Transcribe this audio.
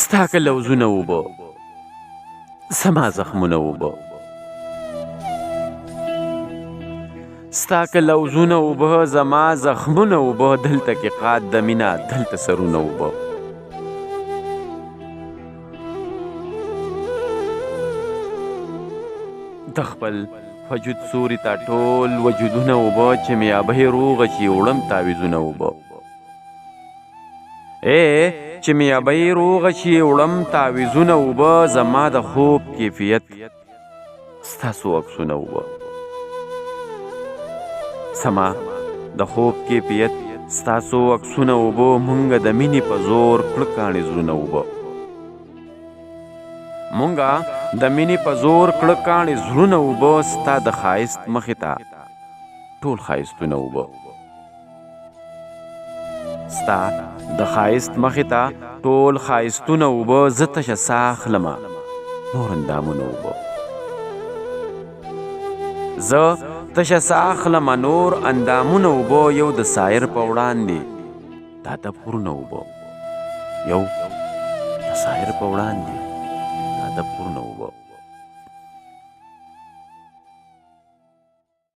ستا که لوزونه اوبه زما زخمونه اوبه ستا که لوزونه اوبه زما زخمونه اوبه دلته کې قات د مینا دلته سرونه اوبه د خپل وجود سوري تا ټول وجودونه اوبه چې مې ابهې روغه چې وړم تعویذونه اوبه چې مې ابهې روغه چې وړم تعویذونه اوبه زما د خوب کیفیت ستاسو عکسونه اوبه سما د خوب کیفیت ستاسو عکسونه اوبه مونږ د مینې په زور کړکاڼې زړونه اوبه مونږه د مینې په زور کړکاڼې زړونه اوبه ستا د ښایست مخې ته ټول ښایستونه اوبه ستا د ښایست مخې ته ټول ښایستونه اوبه زه تشه ساه اخلمه نور اندامونه اوبه زه تشه ساه اخلمه نور اندامونه اوبه یو د سایر په وړاندې دا د پورونه اوبه یو د سایر په وړاندې دا د پورونه اوبه